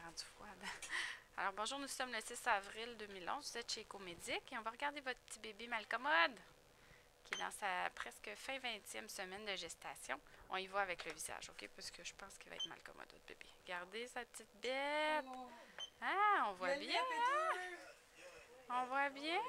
rendue froide. Alors bonjour, nous sommes le 6 avril 2011, vous êtes chez Ecomédic et on va regarder votre petit bébé Malcommode qui est dans sa presque fin 20e semaine de gestation. On y va avec le visage, ok? Parce que je pense qu'il va être Malcommode, votre bébé. Regardez sa petite bête! Ah, on voit bien! Hein? On voit bien!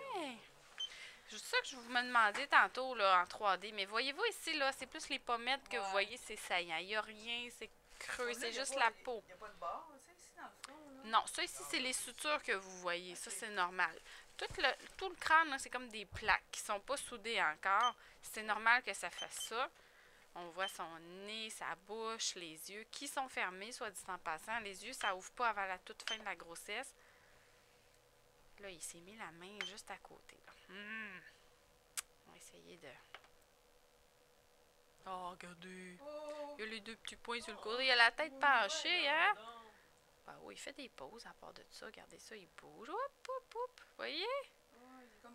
C'est ça que je vous me demandais tantôt là, en 3D. Mais voyez-vous ici, là, c'est plus les pommettes que vous voyez, c'est saillant. Il n'y a rien, c'est creux, c'est juste la peau. Il n'y a pas de barre, ça, ici, dans le front, là? Non, ça ici, c'est les sutures que vous voyez. Ça, c'est normal. Tout le crâne, c'est comme des plaques qui sont pas soudées encore. C'est normal que ça fasse ça. On voit son nez, sa bouche, les yeux qui sont fermés, soit dit en passant. Les yeux, ça ouvre pas avant la toute fin de la grossesse. Là, il s'est mis la main juste à côté. On va essayer de... Oh, regardez. Il y a les deux petits points sur le côté. Il a la tête penchée, hein? Ben oui, il fait des pauses à part de ça. Regardez ça, il bouge. Hop, hop, hop. Vous voyez?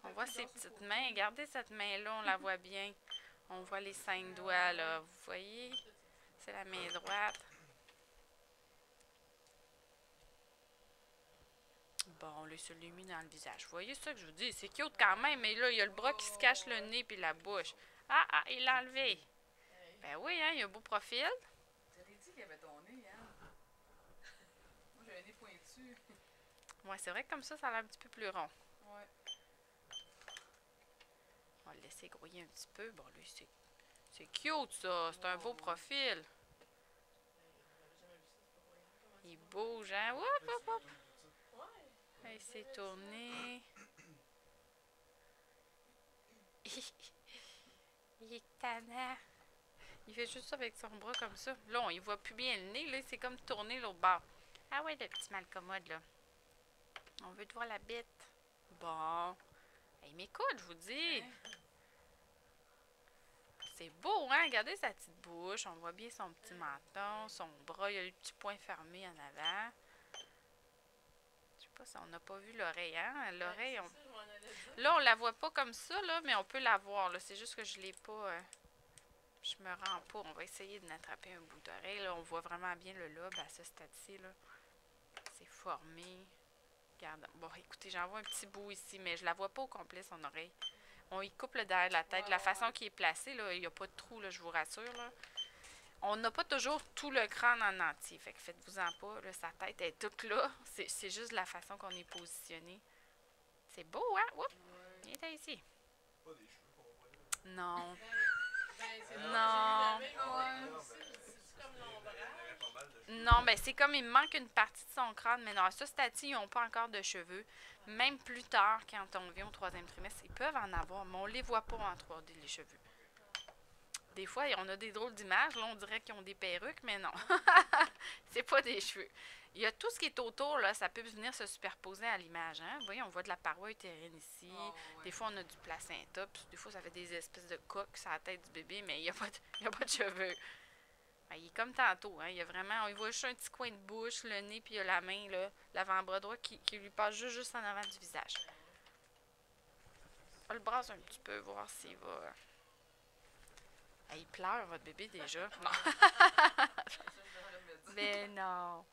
On voit ses petites mains. Regardez cette main-là, on la voit bien. On voit les 5 doigts, là. Vous voyez? C'est la main droite. Bon, là, se l'est mis dans le visage. Vous voyez ça que je vous dis? C'est cute quand même, mais là, il y a le bras qui se cache le nez puis la bouche. Ah, il l'a enlevé. Ben oui, hein, il a un beau profil. J'aurais dit qu'il y avait ton nez, hein? Moi, j'ai un nez pointu. Ouais, c'est vrai que comme ça a l'air un petit peu plus rond. Ouais. On va le laisser grouiller un petit peu. Bon, lui, c'est cute, ça. C'est un beau profil. Il bouge, hein? Whoop, whoop, whoop. Il s'est tourné. Il est tannant. Il fait juste ça avec son bras comme ça. Là, on y voit plus bien le nez. Là, c'est comme tourner l'autre bord. Ah ouais, le petit Malcommode, là. On veut te voir la bite. Bon. Il m'écoute, je vous dis. C'est beau, hein? Regardez sa petite bouche. On voit bien son petit menton, son bras. Il y a le petit point fermé en avant. Je sais pas si on n'a pas vu l'oreille, hein? L'oreille, là, on la voit pas comme ça, là, mais on peut la voir. C'est juste que je l'ai pas... Je me rends pas. On va essayer de n'attraper un bout d'oreille. Là, on voit vraiment bien le lobe à ce stade-ci, là. C'est formé. Regarde. Bon, écoutez, j'en vois un petit bout ici, mais je la vois pas au complet, son oreille. On y coupe le derrière de la tête. De la façon qu'il est placé, là, il n'y a pas de trou, là, je vous rassure, là. On n'a pas toujours tout le crâne en entier. Fait que faites-vous-en pas, là, sa tête est toute là. C'est juste la façon qu'on est positionné. C'est beau, hein? Oups! Il est ici. Pas des cheveux qu'on voit là. Non. Non. Non, ben c'est comme il manque une partie de son crâne, mais non, à ce stade-ci, ils n'ont pas encore de cheveux. Même plus tard, quand on vient au 3e trimestre, ils peuvent en avoir, mais on ne les voit pas en 3D, les cheveux. Des fois, on a des drôles d'images, là, on dirait qu'ils ont des perruques, mais non. C'est pas des cheveux. Il y a tout ce qui est autour, là, ça peut venir se superposer à l'image, hein. Vous voyez, on voit de la paroi utérine ici. Des fois, on a du placenta, puis des fois, ça fait des espèces de coques sur la tête du bébé, mais il n'y a pas de cheveux. Ben, il est comme tantôt, hein. Il y a vraiment, on voit juste un petit coin de bouche, le nez, puis il y a la main, là, l'avant-bras droit qui lui passe juste en avant du visage. On va le brasser un petit peu, voir s'il va... il pleure, votre bébé, déjà. Non. Mais non.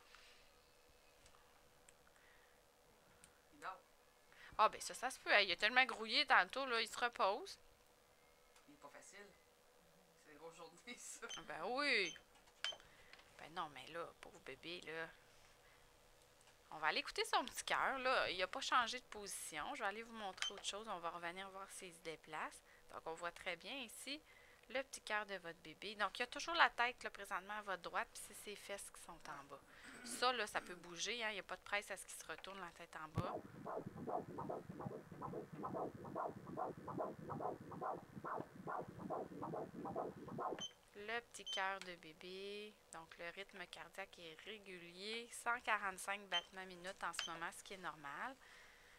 Ah, ben ça se peut. Il a tellement grouillé tantôt, là, il se repose. Il est pas facile. C'est une grosse journée, ça. Ben oui. Ben non, mais là, pauvre bébé, là. On va aller écouter son petit cœur, là. Il n'a pas changé de position. Je vais aller vous montrer autre chose. On va revenir voir s'il se déplace. Donc, on voit très bien ici le petit cœur de votre bébé. Donc, il y a toujours la tête, là, présentement, à votre droite, puis c'est ses fesses qui sont en bas. Ça, là, ça peut bouger, hein. Il n'y a pas de presse à ce qu'il se retourne la tête en bas. Le petit cœur de bébé. Donc, le rythme cardiaque est régulier. 145 battements minutes en ce moment, ce qui est normal.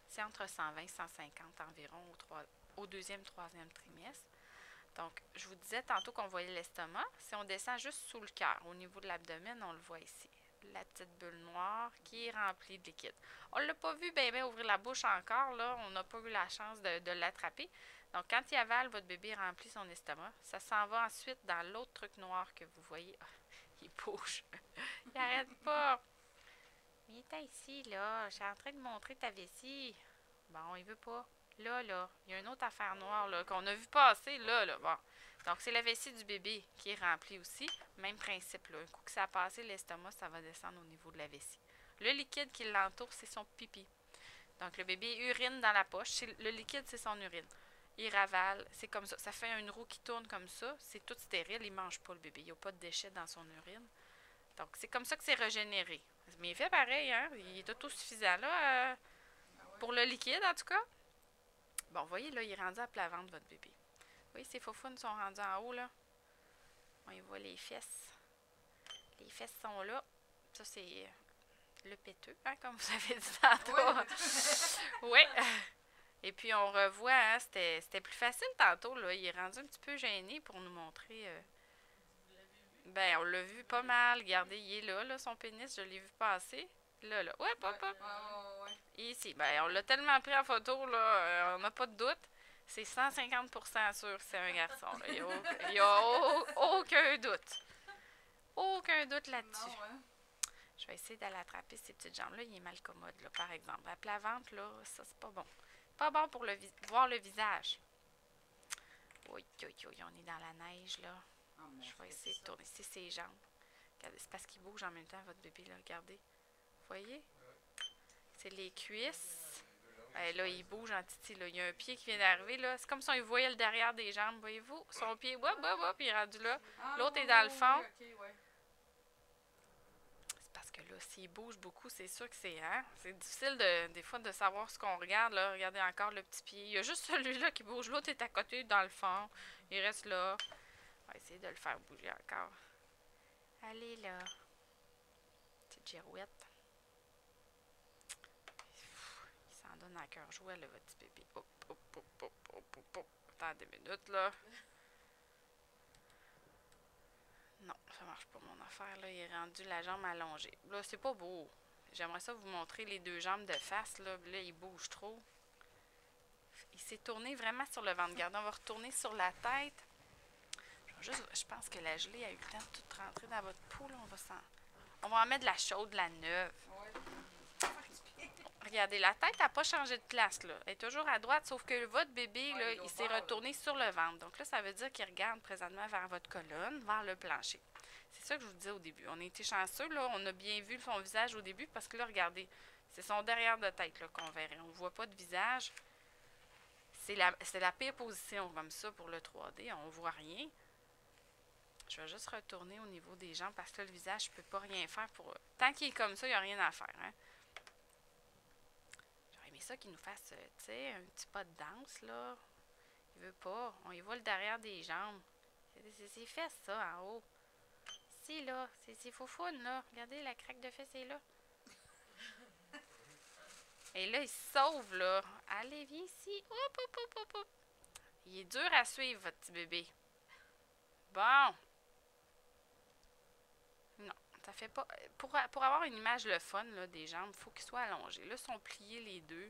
C'est entre 120 et 150 environ au 2e, 3e trimestre. Donc, je vous disais tantôt qu'on voyait l'estomac. Si on descend juste sous le cœur, au niveau de l'abdomen, on le voit ici. La petite bulle noire qui est remplie de liquide. On ne l'a pas vu bien ouvrir la bouche encore, là. On n'a pas eu la chance de l'attraper. Donc, quand il avale, votre bébé remplit son estomac. Ça s'en va ensuite dans l'autre truc noir que vous voyez. Ah, il bouge. Il n'arrête pas. Viens ici, là. Je suis en train de montrer ta vessie. Bon, il veut pas. Là, il y a une autre affaire noire, là, qu'on a vu passer, là. Bon. Donc, c'est la vessie du bébé qui est remplie aussi. Même principe, là. Un coup que ça a passé l'estomac, ça va descendre au niveau de la vessie. Le liquide qui l'entoure, c'est son pipi. Donc, le bébé urine dans la poche. Le liquide, c'est son urine. Il ravale, c'est comme ça. Ça fait une roue qui tourne comme ça. C'est tout stérile. Il mange pas, le bébé. Il n'y a pas de déchets dans son urine. Donc, c'est comme ça que c'est régénéré. Mais il fait pareil, hein. Il est autosuffisant, là, pour le liquide, en tout cas. Bon, vous voyez, là, il est rendu à plat ventre, votre bébé. Vous voyez, ses faufounes sont rendues en haut, là. On y voit les fesses. Les fesses sont là. Ça, c'est le péteux, hein, comme vous avez dit tantôt. Oui. Et puis, on revoit, hein, c'était plus facile tantôt, là. Il est rendu un petit peu gêné pour nous montrer. Ben, on l'a vu pas mal. Regardez, il est là, son pénis, je l'ai vu passer. Là. Ouais, hop. Ici, ben, on l'a tellement pris en photo, là, on n'a pas de doute. C'est 150% sûr que c'est un garçon. Là. Il n'y a aucun doute. Aucun doute là-dessus. Je vais essayer d'aller attraper ces petites jambes-là. Il est mal commode, là, par exemple. À plat ventre, là, ça, c'est pas bon. Pas bon pour voir le visage. Oui, on est dans la neige, là. Je vais essayer de tourner. C'est ses jambes. Regardez, c'est parce qu'il bouge en même temps, votre bébé, là. Regardez. Vous voyez? C'est les cuisses. Là, il bouge en titi, là. Il y a un pied qui vient d'arriver, là. C'est comme si on voyait le derrière des jambes, voyez-vous? Son pied, puis il est rendu là. L'autre est dans le fond. C'est parce que là, s'il bouge beaucoup, c'est sûr que c'est, hein? C'est difficile, des fois, de savoir ce qu'on regarde, là. Regardez encore le petit pied. Il y a juste celui-là qui bouge. L'autre est à côté, dans le fond. Il reste là. On va essayer de le faire bouger encore. Allez, là. Petite girouette. Il s'en donne à cœur joie, là, votre petit bébé. Hop. Attendez une minute, là. Non, ça marche pas, mon affaire, là. Il est rendu la jambe allongée. Là, c'est pas beau. J'aimerais ça vous montrer les deux jambes de face, là. Là, il bouge trop. Il s'est tourné vraiment sur le ventre. Regardez, on va retourner sur la tête. Je pense que la gelée a eu le temps de tout rentrer dans votre peau. Là. On va en mettre de la chaude, de la neuve. Regardez, la tête n'a pas changé de place. Là. Elle est toujours à droite, sauf que votre bébé, là, il s'est retourné sur le ventre. Donc là, ça veut dire qu'il regarde présentement vers votre colonne, vers le plancher. C'est ça que je vous disais au début. On a été chanceux. Là. On a bien vu son visage au début parce que là, regardez, c'est son derrière de tête là, qu'on verrait. On ne voit pas de visage. C'est la pire position comme ça pour le 3D. On ne voit rien. Je vais juste retourner au niveau des jambes parce que là, le visage, je ne peux pas rien faire pour... Tant qu'il est comme ça, il n'y a rien à faire. Hein? J'aurais aimé ça qu'il nous fasse, tu sais, un petit pas de danse, là. Il veut pas. On y voit le derrière des jambes. C'est ses fesses, ça, en haut. Si, là. C'est ses faufounes, là. Regardez, la craque de fesses est là. Et là, il se sauve, là. Allez, viens ici. Hop. Il est dur à suivre, votre petit bébé. Bon. Non, ça fait pas... Pour avoir une image le fun là, des jambes, il faut qu'ils soient allongés. Là, ils sont pliés les deux.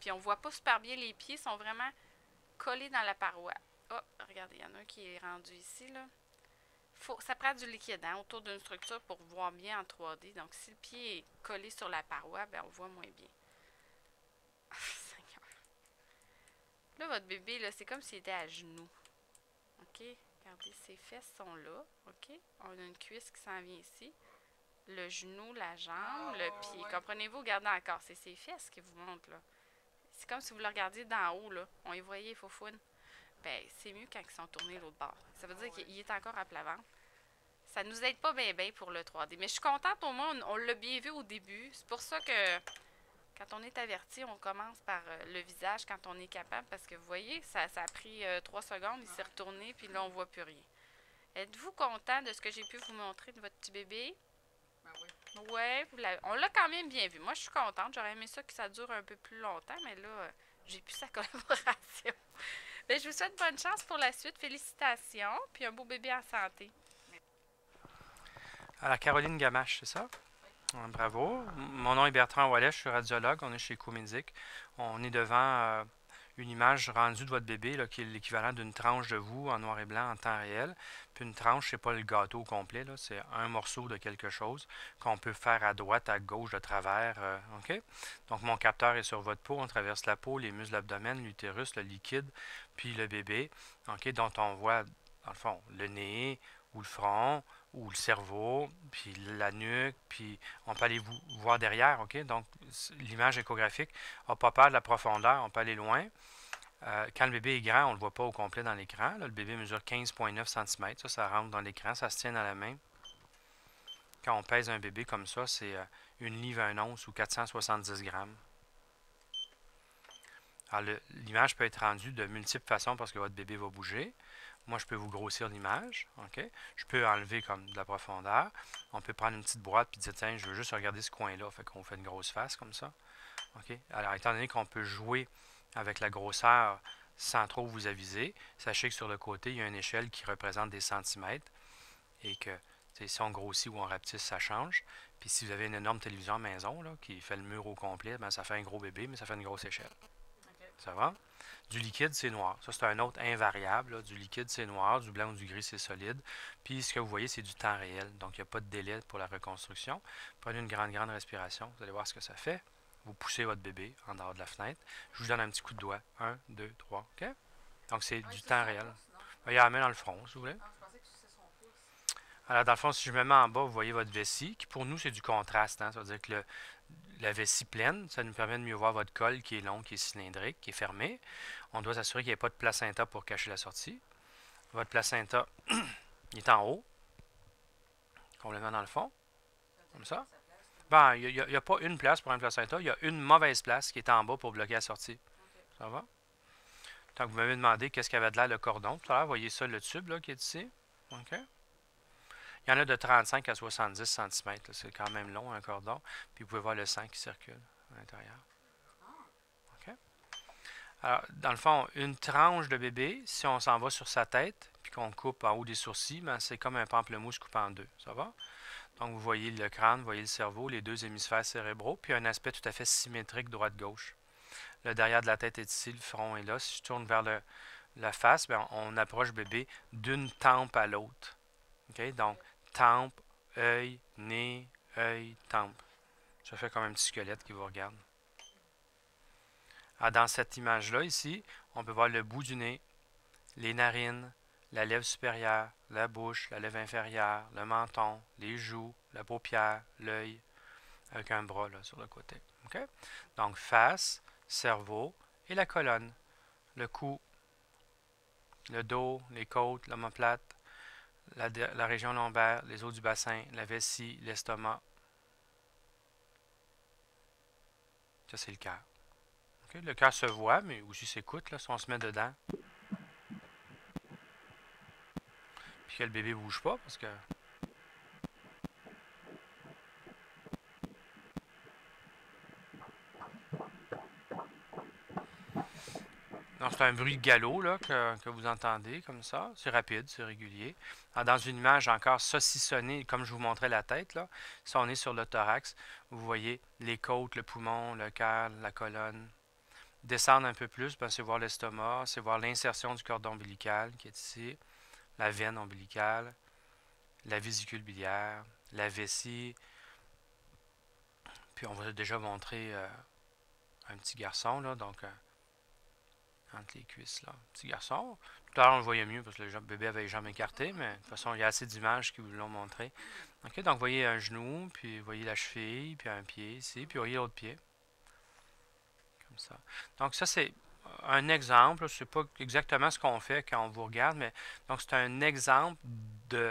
Puis on voit pas super bien les pieds, sont vraiment collés dans la paroi. Oh, regardez, il y en a un qui est rendu ici, là. Ça prend du liquide hein, autour d'une structure pour voir bien en 3D. Donc, si le pied est collé sur la paroi, ben on voit moins bien. Seigneur. Là, votre bébé, là, c'est comme s'il était à genoux. OK? Regardez, ses fesses sont là, OK? On a une cuisse qui s'en vient ici. Le genou, la jambe, le pied. Comprenez-vous? Regardez encore, c'est ses fesses qui vous montrent, là. C'est comme si vous le regardiez d'en haut, là. On y voyait, faufoune. Ben, c'est mieux quand ils sont tournés l'autre bord. Ça veut dire qu'il est encore à plat ventre. Ça nous aide pas bien pour le 3D. Mais je suis contente, au moins, on l'a bien vu au début. C'est pour ça que... Quand on est averti, on commence par le visage quand on est capable, parce que vous voyez, ça a pris 3 secondes, il s'est retourné, puis là, on ne voit plus rien. Êtes-vous content de ce que j'ai pu vous montrer de votre petit bébé? Ben oui. Oui, on l'a quand même bien vu. Moi, je suis contente. J'aurais aimé ça que ça dure un peu plus longtemps, mais là, j'ai plus sa collaboration. Bien, je vous souhaite bonne chance pour la suite. Félicitations, puis un beau bébé en santé. Alors, Caroline Gamache, c'est ça? Bravo. Mon nom est Bertrand Ouellet, je suis radiologue. On est chez Comédic. On est devant une image rendue de votre bébé là, qui est l'équivalent d'une tranche de vous en noir et blanc en temps réel. Puis une tranche, c'est pas le gâteau au complet, c'est un morceau de quelque chose qu'on peut faire à droite, à gauche, de travers. OK? Donc mon capteur est sur votre peau, on traverse la peau, les muscles de l'abdomen, l'utérus, le liquide, puis le bébé, OK? Dont on voit, dans le fond, le nez ou le front, ou le cerveau, puis la nuque, puis on peut aller voir derrière, OK? Donc, l'image échographique n'a pas peur de la profondeur, on peut aller loin. Quand le bébé est grand, on ne le voit pas au complet dans l'écran. Le bébé mesure 15,9 cm. Ça rentre dans l'écran, ça se tient dans la main. Quand on pèse un bébé comme ça, c'est 1 livre 1 once ou 470 grammes. Alors, l'image peut être rendue de multiples façons parce que votre bébé va bouger. Moi, je peux vous grossir l'image. OK? Je peux enlever comme de la profondeur. On peut prendre une petite boîte et dire, tiens, je veux juste regarder ce coin-là. Fait qu'on fait une grosse face comme ça. OK? Alors, étant donné qu'on peut jouer avec la grosseur sans trop vous aviser, sachez que sur le côté, il y a une échelle qui représente des centimètres et que si on grossit ou on rapetisse, ça change. Puis si vous avez une énorme télévision à la maison là, qui fait le mur au complet, ben, ça fait un gros bébé, mais ça fait une grosse échelle. OK. Ça va? Du liquide, c'est noir. Ça, c'est un autre invariable. Là. Du liquide, c'est noir. Du blanc ou du gris, c'est solide. Puis, ce que vous voyez, c'est du temps réel. Donc, il n'y a pas de délai pour la reconstruction. Prenez une grande respiration. Vous allez voir ce que ça fait. Vous poussez votre bébé en dehors de la fenêtre. Je vous donne un petit coup de doigt. 1, 2, 3. OK? Donc, c'est du temps réel. Il y a la main dans le front, si vous voulez. Ah, je pensais que c'était son pouce. Alors, dans le fond, si je me mets en bas, vous voyez votre vessie, qui pour nous, c'est du contraste. Hein? Ça veut dire que la vessie pleine, ça nous permet de mieux voir votre col qui est long, qui est cylindrique, qui est fermé. On doit s'assurer qu'il n'y ait pas de placenta pour cacher la sortie. Votre placenta, il est en haut, complètement dans le fond, comme ça. Ben, il n'y a pas une place pour un placenta, il y a une mauvaise place qui est en bas pour bloquer la sortie. Ça va? Donc, vous m'avez demandé qu'est-ce qu'il y avait de là le cordon. Tout à l'heure, vous voyez ça, le tube là, qui est ici. OK? Il y en a de 35 à 70 cm. C'est quand même long, un cordon. Puis, vous pouvez voir le sang qui circule à l'intérieur. OK? Alors, dans le fond, une tranche de bébé, si on s'en va sur sa tête, puis qu'on coupe en haut des sourcils, ben, c'est comme un pamplemousse coupé en deux. Ça va? Donc, vous voyez le crâne, vous voyez le cerveau, les deux hémisphères cérébraux, puis un aspect tout à fait symétrique droite-gauche. Le derrière de la tête est ici, le front est là. Si je tourne vers la face, ben, on approche bébé d'une tempe à l'autre. OK? Donc, tempe, œil, nez, œil, tempe. Ça fait comme un petit squelette qui vous regarde. Alors, dans cette image-là, ici, on peut voir le bout du nez, les narines, la lèvre supérieure, la bouche, la lèvre inférieure, le menton, les joues, la paupière, l'œil, avec un bras là, sur le côté. Okay? Donc, face, cerveau et la colonne, le cou, le dos, les côtes, l'omoplate, la région lombaire, les os du bassin, la vessie, l'estomac. Ça, c'est le cœur. Okay? Le cœur se voit, mais aussi s'écoute là, si on se met dedans. Puis que le bébé ne bouge pas, parce que... Donc, c'est un bruit de galop là, que vous entendez comme ça. C'est rapide, c'est régulier. Alors, dans une image encore saucissonnée, comme je vous montrais la tête, là, si on est sur le thorax, vous voyez les côtes, le poumon, le cœur, la colonne. Descendre un peu plus, ben, c'est voir l'estomac, c'est voir l'insertion du cordon ombilical qui est ici, la veine ombilicale, la vésicule biliaire, la vessie. Puis on va déjà montrer un petit garçon, là, donc... entre les cuisses, là. Petit garçon. Tout à l'heure, on le voyait mieux parce que le bébé avait les jambes écartées, mais de toute façon, il y a assez d'images qui vous l'ont montré. OK, donc, vous voyez un genou, puis vous voyez la cheville, puis un pied ici, puis vous voyez l'autre pied. Comme ça. Donc, ça, c'est un exemple. Je ne sais pas exactement ce qu'on fait quand on vous regarde, mais donc, c'est un exemple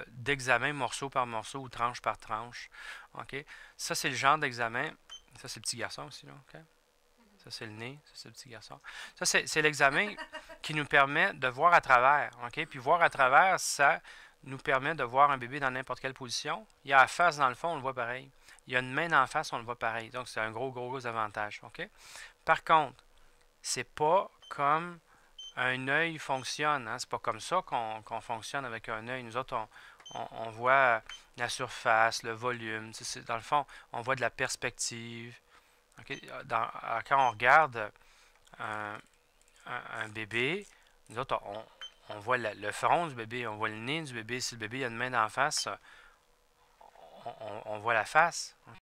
d'examen morceau par morceau ou tranche par tranche. OK? Ça, c'est le genre d'examen. Ça, c'est le petit garçon aussi, là. OK? Ça, c'est le nez. Ça, c'est le petit garçon. Ça, c'est l'examen qui nous permet de voir à travers. OK? Puis voir à travers, ça nous permet de voir un bébé dans n'importe quelle position. Il y a la face dans le fond, on le voit pareil. Il y a une main en face, on le voit pareil. Donc, c'est un gros avantage. OK? Par contre, c'est pas comme un œil fonctionne. Hein? C'est pas comme ça qu'on fonctionne avec un œil. Nous autres, on voit la surface, le volume. Dans le fond, on voit de la perspective. Okay. Quand on regarde un bébé, nous autres, on voit le front du bébé, on voit le nez du bébé. Si le bébé a une main d'en face, on voit la face.